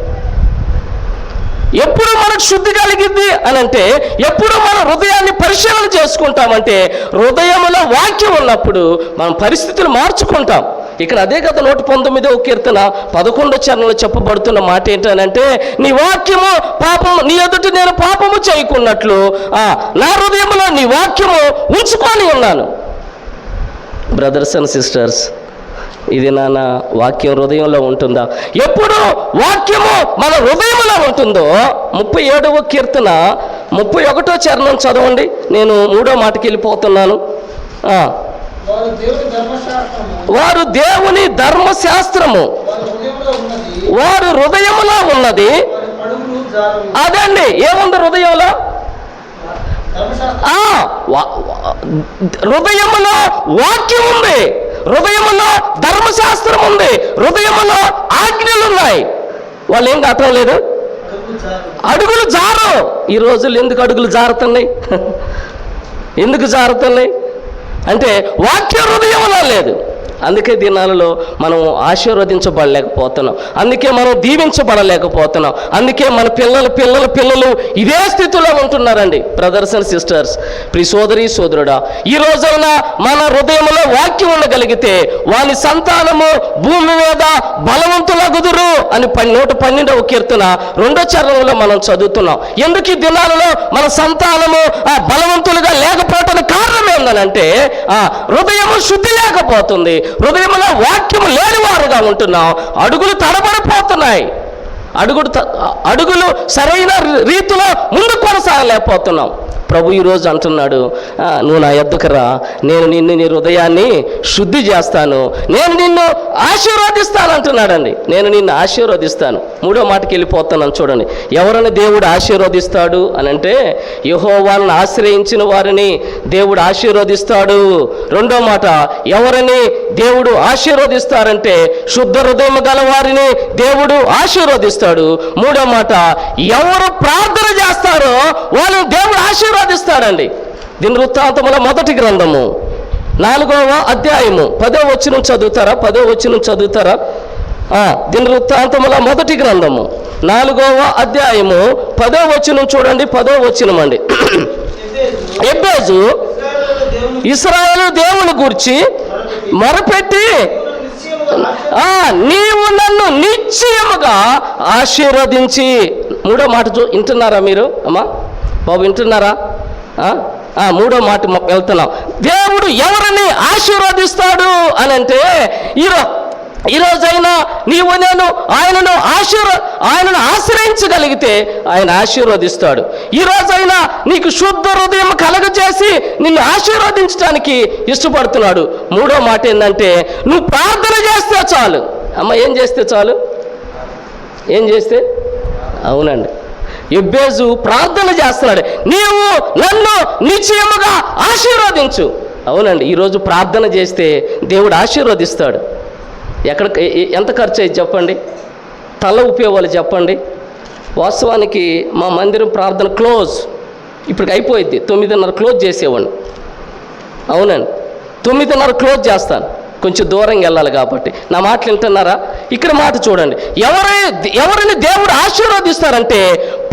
ఎప్పుడు మనకు శుద్ధి కలిగింది అని అంటే, ఎప్పుడు మన హృదయాన్ని పరిశీలన చేసుకుంటామంటే, హృదయంలో వాక్యం ఉన్నప్పుడు మనం పరిస్థితులు మార్చుకుంటాం. ఇక్కడ అదే కదా 119వ కీర్తన 11వ చరణంలో చెప్పబడుతున్న మాట ఏంటనంటే, నీ వాక్యము పాపము, నీ ఎదుట నేను పాపము చేయకున్నట్లు నా హృదయంలో నీ వాక్యము ఉంచుకొని ఉన్నాను. బ్రదర్స్ అండ్ సిస్టర్స్, ఇది నాన్న వాక్యం హృదయంలో ఉంటుందా? ఎప్పుడు వాక్యము మన హృదయంలో ఉంటుందో 37వ కీర్తన 31వ చరణం చదవండి. నేను 3వ మాటకి వెళ్ళిపోతున్నాను. వారు దేవుని ధర్మశాస్త్రము వారు హృదయములో ఉన్నది. అదండి, ఏముంది హృదయంలో? హృదయములో వాక్యం ఉంది, హృదయములో ధర్మశాస్త్రం ఉంది, హృదయములో ఆజ్ఞలు ఉన్నాయి. వాళ్ళు ఏం కావటం లేదు, అడుగులు జారు. ఈ రోజులు ఎందుకు అడుగులు జారుతున్నాయి? ఎందుకు జారుతున్నాయి అంటే వాక్య హృదయంలో లేదు. అందుకే దినాలలో మనం ఆశీర్వదించబడలేకపోతున్నాం, అందుకే మనం దీవించబడలేకపోతున్నాం, అందుకే మన పిల్లలు ఇదే స్థితిలో ఉంటున్నారండి. బ్రదర్స్ అండ్ సిస్టర్స్, ప్రియ సోదరి సోదరుడా, ఈ రోజైనా మన హృదయంలో వాక్యం ఉండగలిగితే వాని సంతానము భూమి మీద బలవంతులగుదురు అని 112వ కీర్తన 2వ చరణంలో మనం చదువుతున్నాం. ఎందుకు ఈ దినాలలో మన సంతానము బలవంతులుగా లేకపోవటానికి కారణం ఏందనంటే హృదయము శుద్ధి లేకపోతుంది, హృదయంలో వాక్యము లేని వారుగా ఉంటున్నాం. అడుగులు తడబడిపోతున్నాయి, అడుగులు సరైన రీతిలో ముందు కొనసాగలేకపోతున్నాం. ప్రభు ఈరోజు అంటున్నాడు, నువ్వు నా యొద్దకు రా, నేను నీ హృదయాన్ని శుద్ధి చేస్తాను, నేను నిన్ను ఆశీర్వదిస్తాను అంటున్నాడండి. నేను నిన్ను ఆశీర్వదిస్తాను. 3వ మాటకి వెళ్ళిపోతున్నాను చూడండి. ఎవరిని దేవుడు ఆశీర్వదిస్తాడు అని అంటే, యెహోవాను ఆశ్రయించిన వారిని దేవుడు ఆశీర్వదిస్తాడు. 2వ మాట, ఎవరిని దేవుడు ఆశీర్వదిస్తారంటే శుద్ధ హృదయం గల వారిని దేవుడు ఆశీర్వదిస్తాడు. 3వ మాట, ఎవరు ప్రార్థన చేస్తారో వాళ్ళని దేవుడు ఆశీర్వదిస్తాడండి. దినవృత్తాంతముల మొదటి గ్రంథము 4వ అధ్యాయము 10వ వచనం చదువుతారా? 10వ వచనం చదువుతారా? దినవృత్తాంతముల మొదటి గ్రంథము 4వ అధ్యాయము 10వ వచనం చూడండి. 10వ వచనం అండి. ఎబ్బేజు ఇశ్రాయేలు దేవుని గూర్చి మొరపెట్టి, నీవు నన్ను నిశ్చయముగా ఆశీర్వదించి. 3వ మాట వింటున్నారా మీరు? అమ్మా బాబు వింటున్నారా? 3వ మాట వెళ్తున్నాం. దేవుడు ఎవరిని ఆశీర్వదిస్తాడు అని అంటే, ఈరోజైనా నీవు నేను ఆయనను ఆశ్రయించగలిగితే ఆయన ఆశీర్వదిస్తాడు. ఈరోజైనా నీకు శుద్ధ హృదయం కలగజేసి నిన్ను ఆశీర్వదించడానికి ఇష్టపడుతున్నాడు. 3వ మాట ఏంటంటే, నువ్వు ప్రార్థన చేస్తే చాలు. అమ్మ ఏం చేస్తే చాలు? ఏం చేస్తే? అవునండి, ఎబ్బేజు ప్రార్థన చేస్తున్నాడు, నీవు నన్ను నిశ్చయముగా ఆశీర్వదించు. అవునండి, ఈరోజు ప్రార్థన చేస్తే దేవుడు ఆశీర్వదిస్తాడు. ఎంత ఖర్చు అయ్యి చెప్పండి? తల ఉపయోగాలు చెప్పండి. వాస్తవానికి మా మందిరం ప్రార్థన క్లోజ్, ఇప్పటికి అయిపోయింది. 9:30 క్లోజ్ చేసేవాడిని. అవునండి, 9:30 క్లోజ్ చేస్తాను, కొంచెం దూరంగా వెళ్ళాలి కాబట్టి. నా మాటలు వింటున్నారా? ఇక్కడ మాట చూడండి. ఎవరిని దేవుడు ఆశీర్వదిస్తారంటే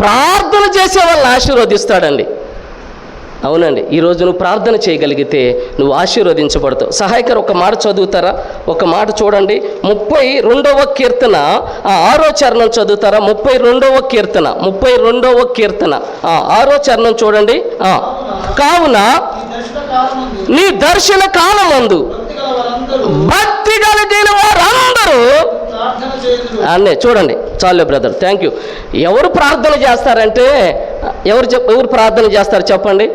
ప్రార్థన చేసే వాళ్ళని ఆశీర్వదిస్తాడండి. అవునండి, ఈరోజు నువ్వు ప్రార్థన చేయగలిగితే నువ్వు ఆశీర్వదించబడతావు. సహాయకర్ ఒక మాట చదువుతారా? ఒక మాట చూడండి. 32వ కీర్తన 6వ చరణం చదువుతారా? 32వ కీర్తన 6వ చరణం చూడండి. కావున నీ దర్శన కాలమందు భక్తి కలిగిన వారందరూ అన్నీ చూడండి. చాలే బ్రదర్, థ్యాంక్ యూ. ఎవరు ప్రార్థన చేస్తారంటే ఎవరు ప్రార్థన చేస్తారు చెప్పండి?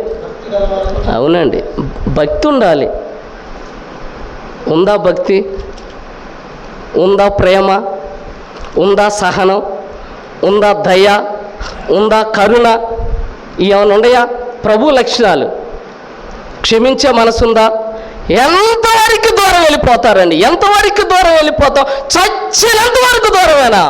అవునండి, భక్తి ఉండాలి. ఉందా భక్తి? ఉందా ప్రేమ? ఉందా సహనం? ఉందా దయ? ఉందా కరుణ? ఏమైనా ఉన్నాయా ప్రభు లక్షణాలు? క్షమించే మనసుందా? ఎంతవరకు దూరం వెళ్ళిపోతారండి? ఎంతవరకు దూరం వెళ్ళిపోతాం? చచ్చినంత వరకు దూరమేనా?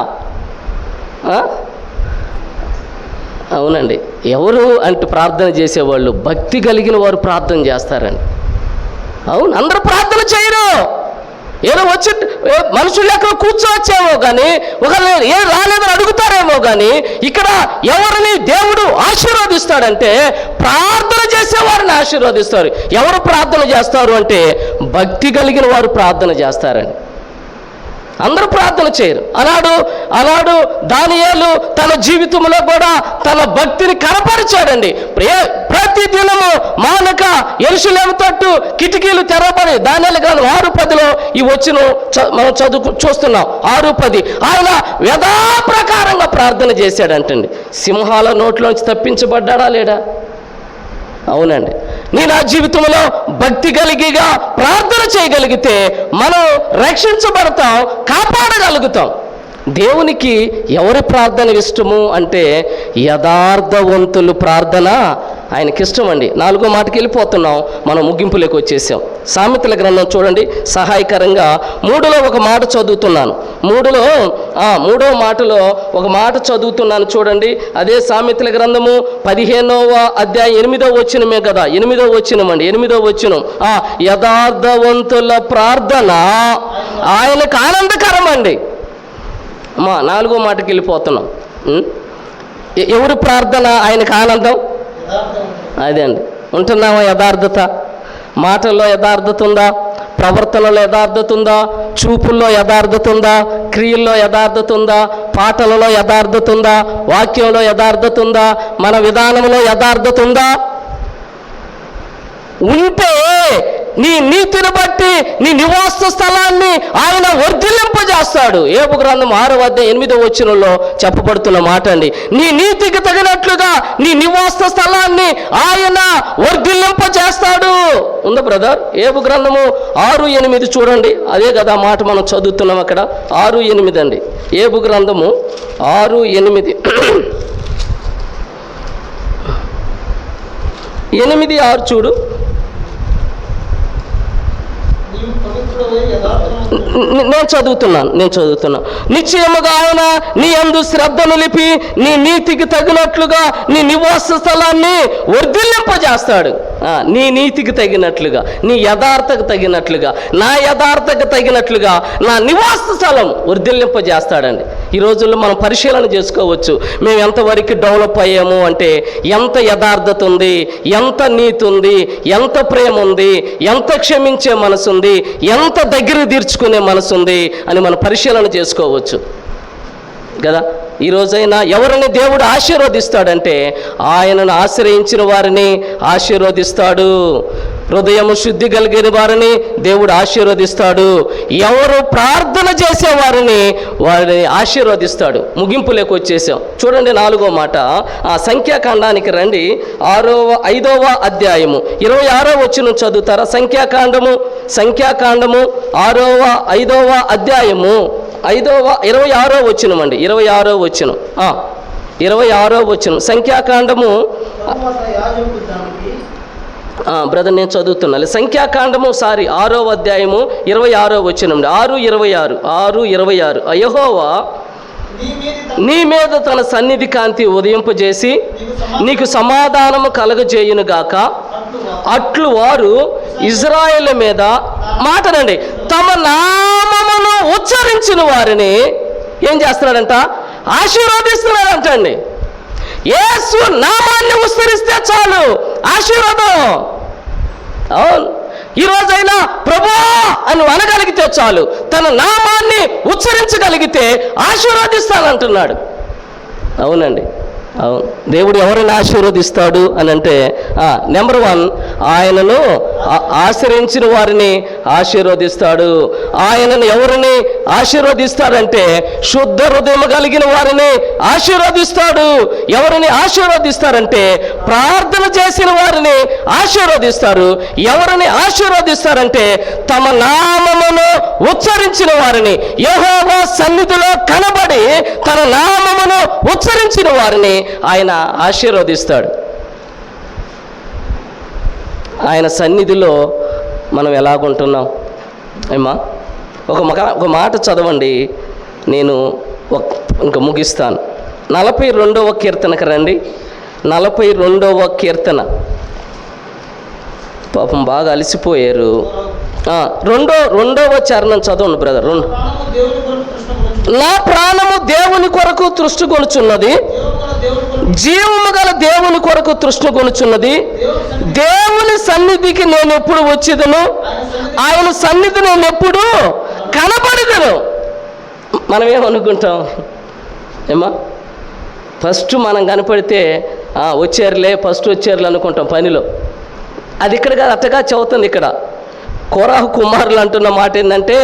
అవునండి. ఎవరు అంటే ప్రార్థన చేసేవాళ్ళు భక్తి కలిగిన వారు ప్రార్థన చేస్తారండి. అవును, అందరూ ప్రార్థన చేయరు. ఏదో వచ్చి మనుషులు ఎక్కడ కూర్చోవచ్చేమో కానీ ఒకవేళ ఏం రాలేదని అడుగుతారేమో కానీ ఇక్కడ ఎవరిని దేవుడు ఆశీర్వదిస్తాడంటే ప్రార్థన చేసేవారిని ఆశీర్వదిస్తారు. ఎవరు ప్రార్థన చేస్తారు అంటే భక్తి కలిగిన వారు ప్రార్థన చేస్తారండి. అందరూ ప్రార్థన చేయరు. అలాడు దానియేలు తన జీవితంలో కూడా తన భక్తిని కనపరిచాడండి. ప్రతి దినము మానక యెరూషలేము తట్టు కిటికీలు తెరవబడి దానియేలు గ్రంథం 6:10 ఈ వచ్చిన మనం చూస్తున్నాం. 6:10 ఆయన యథాప్రకారంగా ప్రార్థన చేశాడంటండి. సింహాల నోట్లోంచి తప్పించబడ్డాడా లేడా? అవునండి. నేను నా జీవితంలో భక్తి కలిగిగా ప్రార్థన చేయగలిగితే మనం రక్షించబడతాం, కాపాడగలుగుతాం. దేవునికి ఎవరి ప్రార్థన ఇష్టము అంటే యథార్థవంతులు ప్రార్థన ఆయనకి ఇష్టం అండి. 4వ మాటకి వెళ్ళిపోతున్నాం, మనం ముగింపులోకి వచ్చేసాం. సామెతల గ్రంథం చూడండి, సహాయకరంగా 3లో ఒక మాట చదువుతున్నాను. 3వ మాటలో ఒక మాట చదువుతున్నాను చూడండి. అదే సామెతల గ్రంథము 15వ అధ్యాయం 8వ వచనమే కదా. 8వ వచనమండి, 8వ వచనం. యథార్థవంతుల ప్రార్థన ఆయనకు ఆనందకరం అండి. 4వ మాటకి వెళ్ళిపోతున్నాం. ఎవరు ప్రార్థన ఆయనకు ఆనందం? అదే అండి. ఉంటున్నామా యథార్థత? మాటల్లో యథార్థత ఉందా? ప్రవర్తనలో యథార్థత ఉందా? చూపుల్లో యథార్థత ఉందా? క్రియల్లో యథార్థత ఉందా? పాటలలో యథార్థత ఉందా? వాక్యంలో యథార్థత ఉందా? మన విధానంలో యథార్థత ఉందా? ఉంటే నీ నీతిని బట్టి నీ నివాస స్థలాన్ని ఆయన వర్ధిల్లింపజేస్తాడు. యోబు గ్రంథం 6వ అధ్యాయం 8వ వచనంలో చెప్పబడుతున్న మాట అండి. నీ నీతికి తగినట్లుగా నీ నివాస స్థలాన్ని ఆయన వర్ధిల్లింపజేస్తాడు. ఉందా బ్రదర్? యోబు గ్రంథము 6:8 చూడండి. అదే కదా మాట మనం చదువుతున్నాం అక్కడ. 6:8 అండి. యోబు గ్రంథము 6:8 8:6 చూడు. నేను చదువుతున్నాను. నిశ్చయముగా ఆయన నీ యందు శ్రద్ధ నిలిపి నీ నీతికి తగినట్లుగా నీ నివాస స్థలాన్ని వర్ధిల్లింపజేస్తాడు. నీ నీతికి తగినట్లుగా, నీ యథార్థకు తగినట్లుగా, నా యథార్థకు తగినట్లుగా నా నివాస స్థలం వర్ధిల్లింపజేస్తాడండి. ఈ రోజుల్లో మనం పరిశీలన చేసుకోవచ్చు. మేము ఎంతవరకు డెవలప్ అయ్యాము అంటే ఎంత యథార్థత ఉంది, ఎంత నీతి ఉంది, ఎంత ప్రేమ ఉంది, ఎంత క్షమించే మనసు ఉంది, ఎంత దగ్గర తీర్చుకునే మనసు ఉంది అని మనం పరిశీలన చేసుకోవచ్చు కదా. ఈ రోజైనా ఎవరిని దేవుడు ఆశీర్వదిస్తాడంటే ఆయనను ఆశ్రయించిన వారిని ఆశీర్వదిస్తాడు. హృదయము శుద్ధి కలిగిన వారిని దేవుడు ఆశీర్వదిస్తాడు. ఎవరు ప్రార్థన చేసేవారిని వారిని ఆశీర్వదిస్తాడు. ముగింపులోకి వచ్చేసాం చూడండి. 4వ మాట సంఖ్యాకాండానికి రండి. 5వ అధ్యాయము 26వ వచనం చదువుతారా? సంఖ్యాకాండము 5వ అధ్యాయము 26వ వచనం అండి. 26వ వచనం 26వ వచనం సంఖ్యాకాండము. బ్రదర్ నేను చదువుతున్నాను. సంఖ్యాకాండము 6వ అధ్యాయము 26వ వచనం 6:26 యెహోవా నీ మీద తన సన్నిధి కాంతి ఉదయింపజేసి నీకు సమాధానము కలగజేయునుగాక. అట్లు వారు ఇజ్రాయేల్ మీద మాటనండి తమ నామమును ఉచ్చరించిన వారిని ఏం చేస్తున్నాడంట? ఆశీర్వదిస్తున్నాడంటండి. యేసు నామాన్ని ఉచ్చరిస్తే చాలు ఆశీర్వాదం. అవును, ఈరోజైనా ప్రభువా అని అనగలిగితే చాలు, తన నామాన్ని ఉచ్చరించగలిగితే ఆశీర్వదిస్తానంటున్నాడు. అవునండి, అవును. దేవుడు ఎవరిని ఆశీర్వదిస్తాడు అని అంటే నెంబర్ 1 ఆయనను ఆశ్రయించిన వారిని ఆశీర్వదిస్తాడు. ఆయనను ఎవరిని ఆశీర్వదిస్తాడంటే శుద్ధ హృదయం కలిగిన వారిని ఆశీర్వదిస్తాడు. ఎవరిని ఆశీర్వదిస్తారంటే ప్రార్థన చేసిన వారిని ఆశీర్వదిస్తారు. ఎవరిని ఆశీర్వదిస్తారంటే తమ నామమును ఉచ్చరించిన వారిని, యెహోవా సన్నిధిలో కనబడి తన నామమును ఉచ్చరించిన వారిని ఆయన ఆశీర్వదిస్తాడు. ఆయన సన్నిధిలో మనం ఎలాగుంటున్నాం ఏమా? ఒక మాట చదవండి, నేను ఇంకా ముగిస్తాను. 42వ కీర్తనకు రండి. 42వ కీర్తన. పాపం బాగా అలసిపోయారు. రెండవ చరణం చదవండి బ్రదర్. నా ప్రాణము దేవుని కొరకు తృష్టి కొనుచున్నది, జీవము గల దేవుని కొరకు తృష్టి కొనుచున్నది. దేవుని సన్నిధికి నేను ఎప్పుడు వచ్చేదను, ఆయన సన్నిధి నేను ఎప్పుడు కనబడదను. మనం ఏమనుకుంటాం ఏమా? ఫస్ట్ మనం కనపడితే వచ్చారులే, ఫస్ట్ వచ్చారులే అనుకుంటాం పనిలో. అది ఇక్కడ కాదు, అట్టగా చదువుతుంది ఇక్కడ. కోరాహు కుమారులు అంటున్న మాట ఏంటంటే,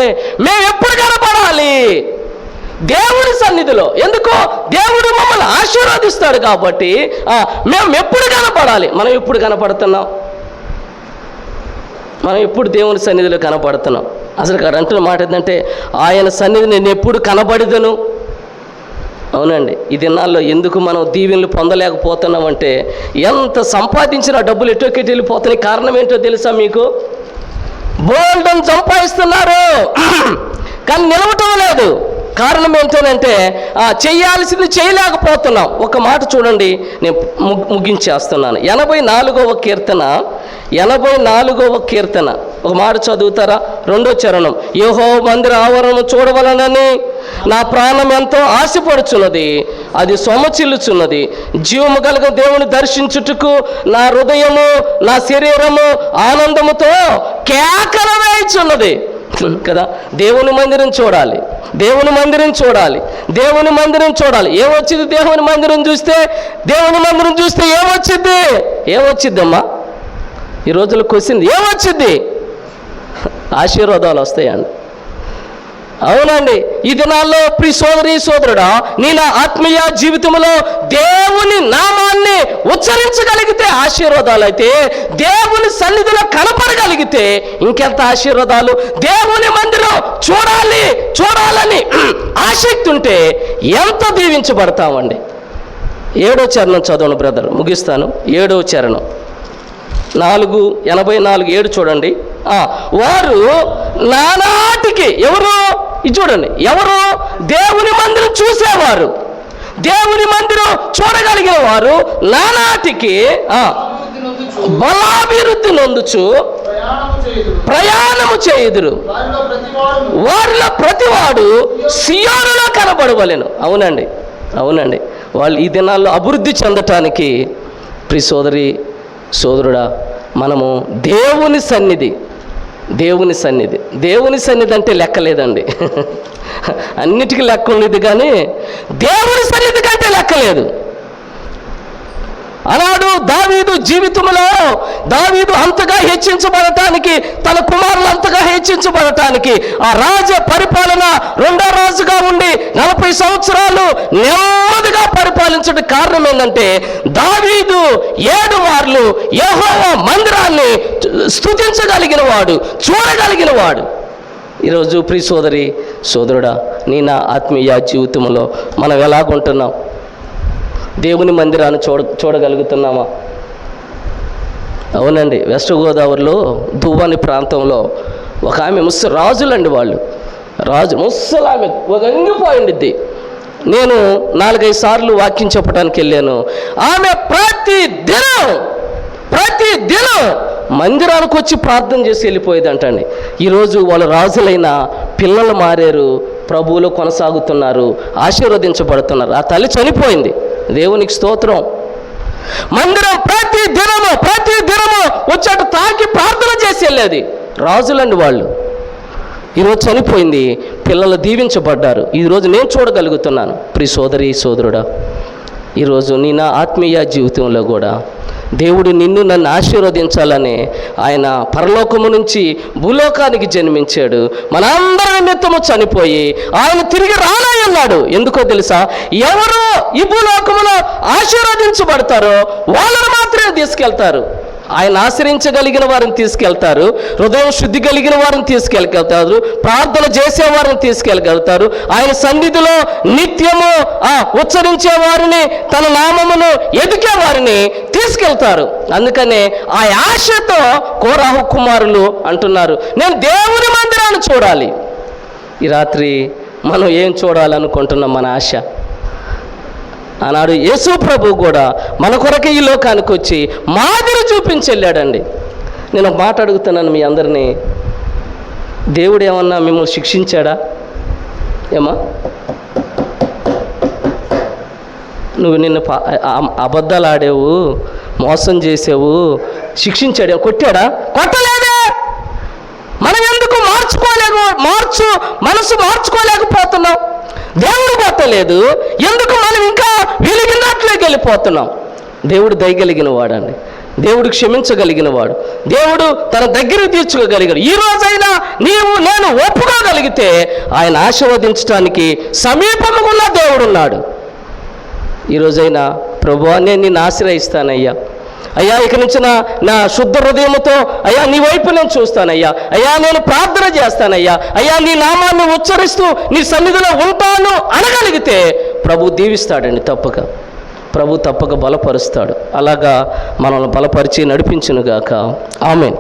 మేము ఎప్పుడు కనపడాలి దేవుని సన్నిధిలో. ఎందుకో దేవుడు మమ్మల్ని ఆశీర్వదిస్తాడు కాబట్టి మేము ఎప్పుడు కనపడాలి. మనం ఎప్పుడు కనపడుతున్నాం? మనం ఎప్పుడు దేవుని సన్నిధిలో కనపడుతున్నాం? అసలు ఇక్కడ అంటున్న మాట ఏంటంటే, ఆయన సన్నిధి నేను ఎప్పుడు కనబడిదను. అవునండి, ఈ దినాల్లో ఎందుకు మనం దీవెనలు పొందలేకపోతున్నామంటే, ఎంత సంపాదించిన డబ్బులు ఎటోకెట్టి వెళ్ళిపోతున్నాయి. కారణం ఏంటో తెలుసా మీకు? బోల్డన్ సంపాదిస్తున్నారు కానీ నిలవటం లేదు. కారణం ఏంటంటే చేయాల్సింది చేయలేకపోతున్నాం. ఒక మాట చూడండి, నేను ముగించేస్తున్నాను. 84వ కీర్తన, 84వ కీర్తన ఒక మాట చదువుతారా? 2వ చరణం. యెహోవా మందిర ఆవరణము చూడవలనని నా ప్రాణం ఎంతో ఆశపడుచున్నది, అది సొమచిల్లుచున్నది. జీవము కలిగిన దేవుని దర్శించుటకు నా హృదయము నా శరీరము ఆనందముతో కేకలు వేయుచున్నది కదా. దేవుని మందిరం చూడాలి, దేవుని మందిరం చూడాలి, దేవుని మందిరం చూడాలి. ఏమొచ్చింది దేవుని మందిరం చూస్తే? దేవుని మందిరం చూస్తే ఏమొచ్చిద్దమ్మా? ఈ రోజుల్లో క్వశ్చన్ ఏమొచ్చింది? ఆశీర్వాదాలు వస్తాయండి. అవునండి, ఈ దినాల్లో ప్రియ సోదరి సోదరుడా, నీ నా ఆత్మీయ జీవితంలో దేవుని నామాన్ని ఉచ్చరించగలిగితే ఆశీర్వాదాలు అయితే, దేవుని సన్నిధిలో కనపడగలిగితే ఇంకెంత ఆశీర్వాదాలు. దేవుని మందిరం చూడాలని ఆసక్తి ఉంటే ఎంత దీవించబడతామండి. 7వ చరణం చదవను బ్రదర్, ముగిస్తాను. 7వ చరణం 4:84-7 చూడండి. వారు నానాటికి ఎవరు? ఇది చూడండి, ఎవరు? దేవుని మందిరం చూసేవారు, దేవుని మందిరం చూడగలిగిన వారు నానాటికి బలాభివృద్ధి నొందుచు ప్రయాణము చేయుదురు, వారిలో ప్రతివాడు సియోనులో కనబడవలెను. అవునండి, అవునండి, వాళ్ళు ఈ దినాల్లో అభివృద్ధి చెందటానికి ప్రియ సోదరి సోదరుడా, మనము దేవుని సన్నిధి అంటే లెక్కలేదండి. అన్నిటికీ లెక్క ఉండేది కానీ దేవుని సన్నిధి కంటే లెక్కలేదు. అలాడు దావీదు జీవితంలో దావీదు అంతగా హెచ్చించబడటానికి, తన కుమారులు అంతగా హెచ్చించబడటానికి, ఆ రాజ పరిపాలన 2వ రాజుగా ఉండి 40 సంవత్సరాలు నెమ్మదిగా పరిపాలించడం కారణం ఏంటంటే, దావీదు 7 మార్లు యెహోవా మందిరాన్ని స్తుతించగలిగిన వాడు, చూడగలిగిన వాడు. ఈరోజు ప్రియ సోదరి సోదరుడా, నీ నా ఆత్మీయ జీవితంలో మనం ఎలాగుంటున్నాం? దేవుని మందిరాన్ని చూడగలుగుతున్నామా? అవునండి, వెస్ట్ గోదావరిలో దువ్వాని ప్రాంతంలో ఒక ఆమె రాజులండి, వాళ్ళు ముసలామె వంగిపోయింది. నేను 4-5 సార్లు వాక్యం చెప్పడానికి వెళ్ళాను. ఆమె ప్రతి దినం మందిరానికి వచ్చి ప్రార్థన చేసి వెళ్ళిపోయేదంటండి. ఈరోజు వాళ్ళ రాజులైన పిల్లలు మారారు, ప్రభువులో కొనసాగుతున్నారు, ఆశీర్వదించబడుతున్నారు. ఆ తల్లి చనిపోయింది, దేవునికి స్తోత్రం. మందిరం ప్రతి దినము వచ్చాడు తాకి ప్రార్థన చేసి వెళ్ళేది. రాజులండి వాళ్ళు. ఈరోజు చనిపోయింది, పిల్లలు దీవించబడ్డారు. ఈరోజు నేను చూడగలుగుతున్నాను. ప్రియ సోదరి సోదరుడా, ఈరోజు నా ఆత్మీయ జీవితంలో కూడా దేవుడు నన్ను ఆశీర్వదించాలని ఆయన పరలోకము నుంచి భూలోకానికి జన్మించాడు. మనందరి నిమిత్తము చనిపోయి ఆయన తిరిగి రానయ్యన్నాడు. ఎందుకో తెలుసా? ఎవరు ఈ భూలోకములో ఆశీర్వదించబడతారో వాళ్ళని మాత్రమే తీసుకెళ్తారు. ఆయన ఆశ్రయించగలిగిన వారిని తీసుకెళ్తారు, హృదయం శుద్ధి కలిగిన వారిని తీసుకెళ్ళగలుగుతారు, ప్రార్థన చేసేవారిని తీసుకెళ్ళగలుగుతారు, ఆయన సన్నిధిలో నిత్యము ఉచ్చరించే వారిని, తన నామమును ఎదికే వారిని తీసుకెళ్తారు. అందుకనే ఆ ఆశతో కోరాహు కుమారులు అంటున్నారు, నేను దేవుని మందిరాన్ని చూడాలి. ఈ రాత్రి మనం ఏం చూడాలనుకుంటున్నాం? మన ఆశ. ఆనాడు యేసు ప్రభు కూడా మన కొరకే ఈ లోకానికి వచ్చి మాదిరి చూపించి వెళ్ళాడండి. నేను ఒక మాట అడుగుతున్నాను మీ అందరినీ, దేవుడు ఏమన్నా మిమ్మల్ని శిక్షించాడా? ఏమా నువ్వు నిన్ను అబద్ధాలు ఆడావు, మోసం చేసావు, శిక్షించాడు, కొట్టాడా? కొట్టలేదే. మనం ఎందుకు మనసు మార్చుకోలేకపోతున్నాం? దేవుడు కొట్టలేదు, ఎందుకు మనం ఇంకా వెలిగినట్లోకి వెళ్ళిపోతున్నాం? దేవుడు దయగలిగిన వాడండి, దేవుడు క్షమించగలిగిన వాడు, దేవుడు తన దగ్గర తీర్చుకోగలిగాడు. ఈ రోజైనా నేను ఒప్పుకోగలిగితే ఆయన ఆశీర్వదించడానికి సమీపముగా దేవుడు ఉన్నాడు. ఈరోజైనా ప్రభువా నేను నిన్ను ఆశ్రయిస్తానయ్యా, అయ్యా ఇక నుంచి నా శుద్ధ హృదయముతో అయ్యా నీ వైపు నేను చూస్తానయ్యా, అయ్యా నేను ప్రార్థన చేస్తానయ్యా, అయ్యా నీ నామాన్ని ఉచ్చరిస్తూ నీ సన్నిధిలో ఉంటాను అనగలిగితే ప్రభు దీవిస్తాడండి. ప్రభు తప్పక బలపరుస్తాడు. అలాగా మనల్ని బలపరిచి నడిపించునుగాక. ఆమేన్.